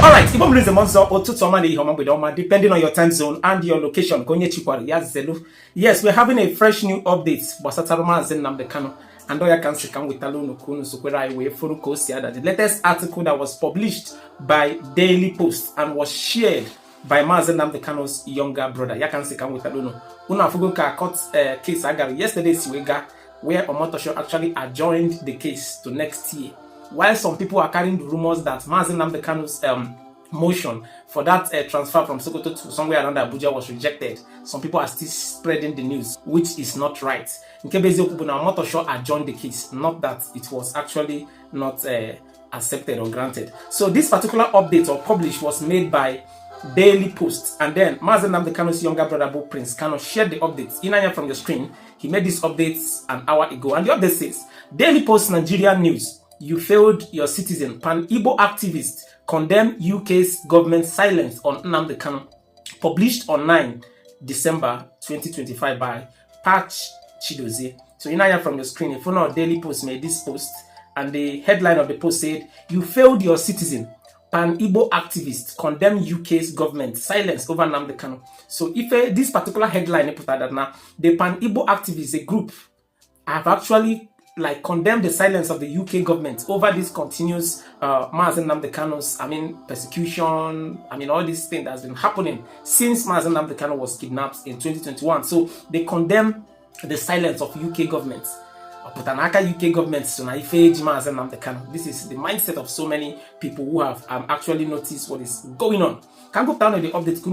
Alright, Igbo Mlize Monzo Otutoma Ihomabidoma, depending on your time zone and your location. Yes, we're having a fresh new update. Mazi Nnamdi Kanu and Oya Kansi come with Alunu Kunu Sukwera Iwe Furuko Siada. The latest article that was published by Daily Post and was shared by Mazi Nnamdi Kanu's younger brother. Yakansi come with Alunu. Una Fuguka court case agar yesterday Siwega, where Omotosho actually adjourned the case to next year. While some people are carrying the rumors that Mazi Nnamdi Kanu's motion for that transfer from Sokoto to somewhere around Abuja was rejected, some people are still spreading the news, which is not right. Nkebezi Okubuna Omotosho adjourned the case, not that it was actually not accepted or granted. So this particular update or publish was made by Daily Post, and then Mazi Nnamdi Kanu's younger brother Prince Kanu shared the updates. Inanya from your screen, he made these updates an hour ago, and the update says, Daily Post Nigeria News. You failed your citizen. Pan-Igbo activist condemn U.K.'s government silence on Nnamdi Kanu. Published on 9 December 2025 by Patch Chidozie. So you know from your screen, if you know Daily Post made this post, and the headline of the post said, you failed your citizen. Pan-Igbo activist condemn U.K.'s government silence over Nnamdi Kanu. So if this particular headline put that now, the Pan-Igbo activists, a group, have actually condemn the silence of the UK government over this continuous Mazi Nnamdi Kanu's, persecution, all these things that has been happening since Mazi Nnamdi Kanu was kidnapped in 2021. So they condemn the silence of UK government. Putanaka UK government, so Mazi Nnamdi Kanu. This is the mindset of so many people who have actually noticed what is going on. Can go down to the update.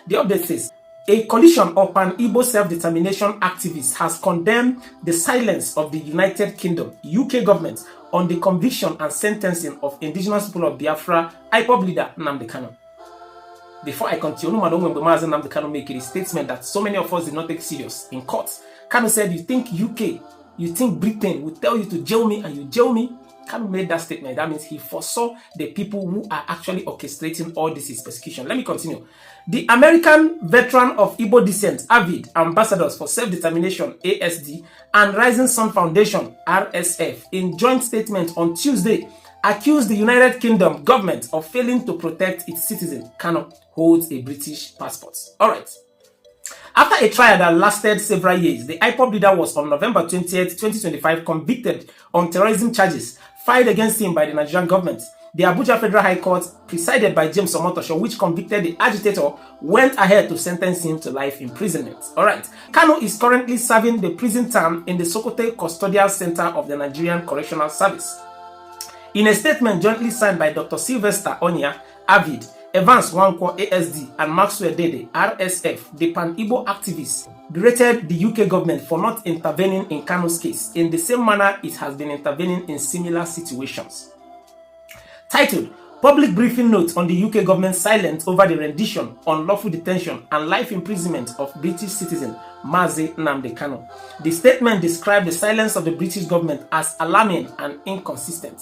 The update says, a coalition of Pan-Igbo self-determination activists has condemned the silence of the United Kingdom, UK government, on the conviction and sentencing of indigenous people of Biafra, IPOB leader Nnamdi Kanu. Before I continue, Mazi Nnamdi Kanu made a statement that so many of us did not take serious in court. Kanu said, you think UK, you think Britain will tell you to jail me and you jail me? Kanu made that statement. That means he foresaw the people who are actually orchestrating all this persecution. Let me continue. The American veteran of Igbo descent, Avid Ambassadors for Self-Determination, ASD, and Rising Sun Foundation, RSF, in joint statement on Tuesday, accused the United Kingdom government of failing to protect its citizens. Kanu holds a British passport. Alright. After a trial that lasted several years, the IPOB leader was on November 20th, 2025 convicted on terrorism charges filed against him by the Nigerian government. The Abuja Federal High Court, presided by James Omotosho, which convicted the agitator, went ahead to sentence him to life imprisonment. Alright, Kanu is currently serving the prison term in the Sokoto Custodial Center of the Nigerian Correctional Service. In a statement jointly signed by Dr. Sylvester Onya, Avid, Evans Wankwo, ASD, and Maxwell Dede, RSF, the Pan-Igbo activists, berated the UK government for not intervening in Kanu's case in the same manner it has been intervening in similar situations. Titled, Public Briefing Note on the UK government's silence over the rendition, unlawful detention, and life imprisonment of British citizen Mazi Nnamdi Kanu. The statement described the silence of the British government as alarming and inconsistent.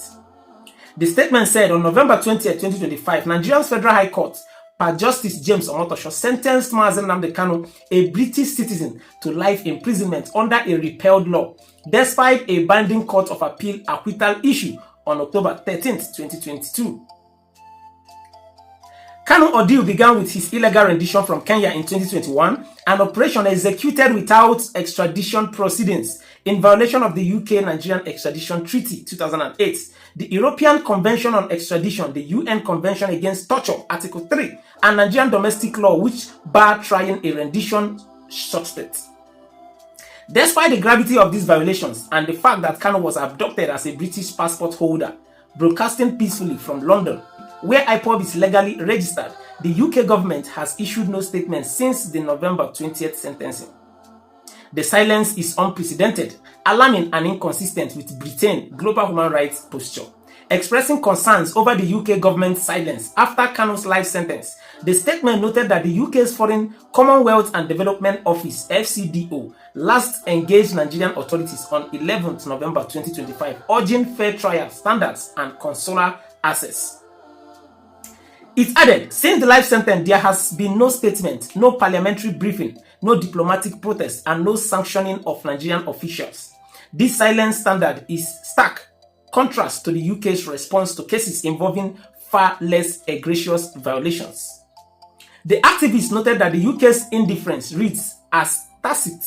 The statement said on November 20th, 2025, Nigeria's Federal High Court, per Justice James Omotosho, sentenced Mazi Nnamdi Kanu, a British citizen, to life imprisonment under a repealed law, despite a binding Court of Appeal acquittal issue on October 13th, 2022. Kanu ordeal began with his illegal rendition from Kenya in 2021, an operation executed without extradition proceedings in violation of the UK-Nigerian Extradition Treaty 2008, the European Convention on Extradition, the UN Convention Against Torture, Article 3, and Nigerian domestic law which bar trying a rendition suspect. Despite the gravity of these violations and the fact that Kanu was abducted as a British passport holder, broadcasting peacefully from London, where IPOB is legally registered, the UK government has issued no statement since the November 20th sentencing. The silence is unprecedented, alarming and inconsistent with Britain's global human rights posture. Expressing concerns over the UK government's silence after Kanu's life sentence, the statement noted that the UK's Foreign, Commonwealth and Development Office, FCDO, last engaged Nigerian authorities on 11th November 2025, urging fair trial standards and consular access. It added, since the life sentence, there has been no statement, no parliamentary briefing, no diplomatic protest, and no sanctioning of Nigerian officials. This silence standard is stark contrast to the UK's response to cases involving far less egregious violations. The activists noted that the UK's indifference reads as tacit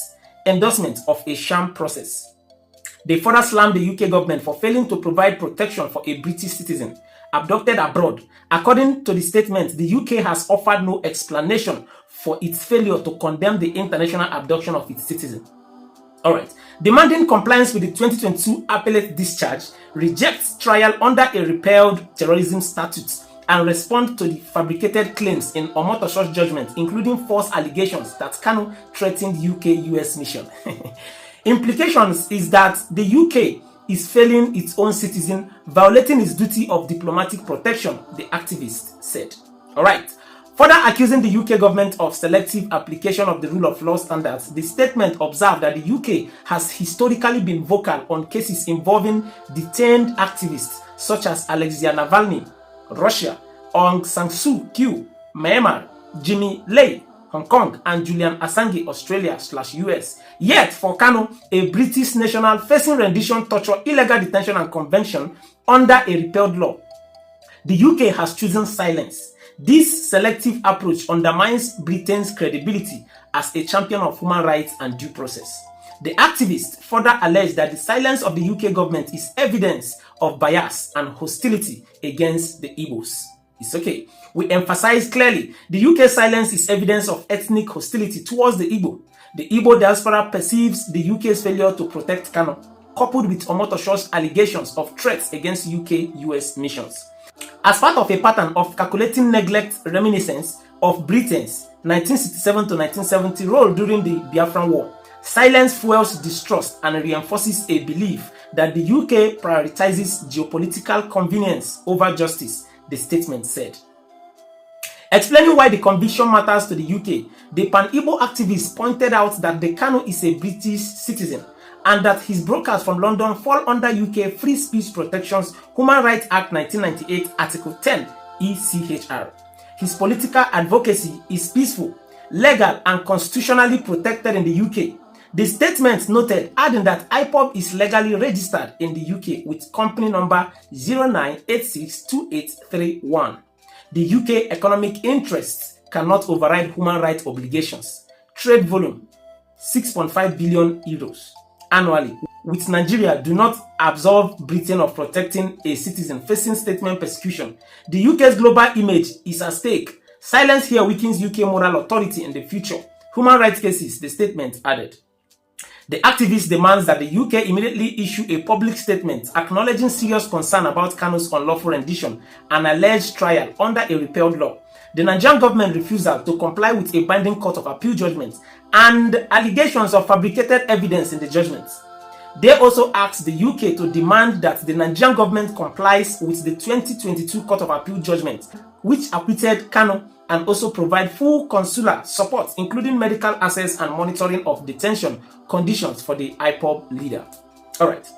endorsement of a sham process. They further slammed the UK government for failing to provide protection for a British citizen abducted abroad. According to the statement, the UK has offered no explanation for its failure to condemn the international abduction of its citizen. Alright, demanding compliance with the 2022 appellate discharge, rejects trial under a repealed terrorism statute, and respond to the fabricated claims in Omotosho's judgment, including false allegations that Kanu threatened UK-US mission. Implications is that the UK is failing its own citizen, violating its duty of diplomatic protection, the activist said. Alright. Further accusing the UK government of selective application of the rule of law standards, the statement observed that the UK has historically been vocal on cases involving detained activists such as Alexei Navalny, Russia, Aung San Suu Kyi, Myanmar, Jimmy Lai, Hong Kong, and Julian Assange, Australia/US. Yet, for Kanu, a British national facing rendition, torture, illegal detention, and convention under a repealed law, the UK has chosen silence. This selective approach undermines Britain's credibility as a champion of human rights and due process. The activists further allege that the silence of the UK government is evidence of bias and hostility against the Igbos. It's okay. We emphasize clearly, the UK silence is evidence of ethnic hostility towards the Igbo. The Igbo diaspora perceives the UK's failure to protect Kanu, coupled with Omotosho's allegations of threats against UK-US missions. As part of a pattern of calculating neglect reminiscence of Britain's 1967 to 1970 role during the Biafran War, silence fuels distrust and reinforces a belief that the UK prioritizes geopolitical convenience over justice, the statement said. Explaining why the conviction matters to the UK, the Pan-Igbo activists pointed out that the Kanu is a British citizen and that his broadcasts from London fall under UK Free Speech Protection's Human Rights Act 1998 Article 10 ECHR. His political advocacy is peaceful, legal, and constitutionally protected in the UK. The statement noted, adding that IPOB is legally registered in the UK with company number 09862831. The UK economic interests cannot override human rights obligations. Trade volume 6.5 billion euros annually, with Nigeria do not absolve Britain of protecting a citizen facing statement persecution. The UK's global image is at stake. Silence here weakens UK moral authority in the future. Human rights cases, the statement added. The activist demands that the UK immediately issue a public statement acknowledging serious concern about Kanu's unlawful rendition and alleged trial under a repealed law. The Nigerian government refusal to comply with a binding court of appeal judgment and allegations of fabricated evidence in the judgment. They also asked the UK to demand that the Nigerian government complies with the 2022 Court of Appeal judgment, which acquitted Kanu, and also provide full consular support, including medical access and monitoring of detention conditions for the IPOB leader. Alright.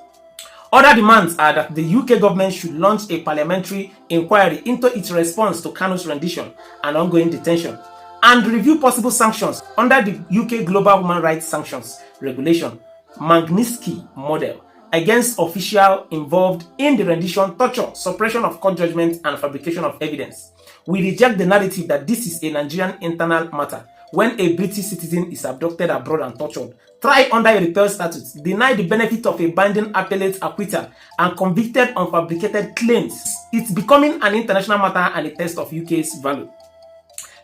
Other demands are that the UK government should launch a parliamentary inquiry into its response to Kanu's rendition and ongoing detention, and review possible sanctions under the UK Global Human Rights Sanctions Regulation Magnitsky model against officials involved in the rendition, torture, suppression of court judgment, and fabrication of evidence. We reject the narrative that this is a Nigerian internal matter. When a British citizen is abducted abroad and tortured, tried under a repealed statute, denied the benefit of a binding appellate acquittal, and convicted on fabricated claims, it's becoming an international matter and a test of UK's value.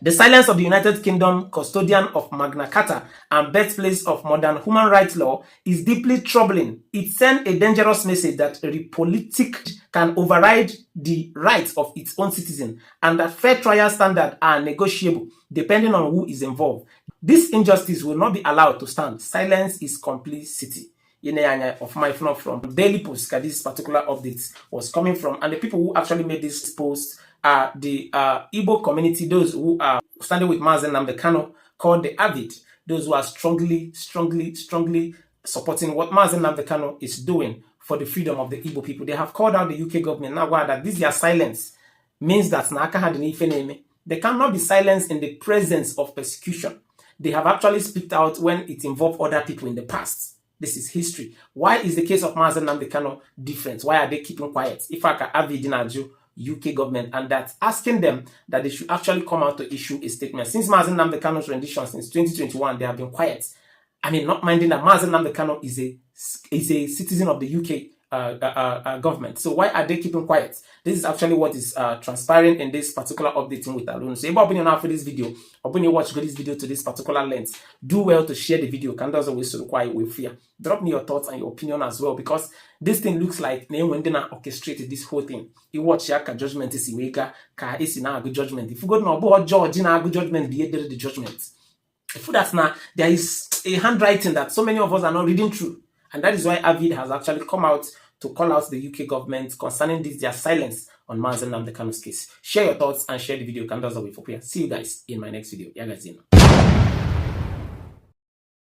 The silence of the United Kingdom, custodian of Magna Carta and birthplace of modern human rights law, is deeply troubling. It sends a dangerous message that Repolitik can override the rights of its own citizens and that fair trial standards are negotiable depending on who is involved. This injustice will not be allowed to stand. Silence is complicity. Of my from Daily Post, this particular update was coming from, and the people who actually made this post are the Igbo community, those who are standing with Mazi Nnamdi Kanu, called the Avid, those who are strongly supporting what Mazi Nnamdi Kanu is doing for the freedom of the Igbo people. They have called out the UK government now that this their silence means that they cannot be silenced in the presence of persecution. They have actually speaked out when it involved other people in the past. This is history. Why is the case of Mazi Nnamdi Kanu different? Why are they keeping quiet? If I can Avid UK government, and that's asking them that they should actually come out to issue a statement. Since Mazi Nnamdi Kanu's rendition since 2021, they have been quiet. I mean, not minding that Mazi Nnamdi Kanu is a citizen of the UK government. So why are they keeping quiet? This is actually what is transpiring in this particular updating with Alun. So if you're opinion for this video, or when you watch this video to this particular length, do well to share the video. Can does always require with fear. Drop me your thoughts and your opinion as well, because this thing looks like when they orchestrated this whole thing. You watch Yaka judgment is Iwega, Ka is in a good judgment. If you go to know judge in a good judgment, be the judgment. If that's now, there is a handwriting that so many of us are not reading through. And that is why Avid has actually come out to call out the UK government concerning this, their silence on Mazi Nnamdi Kanu's case. Share your thoughts and share the video. Can do that way for prayer. See you guys in my next video. Yeah, guys,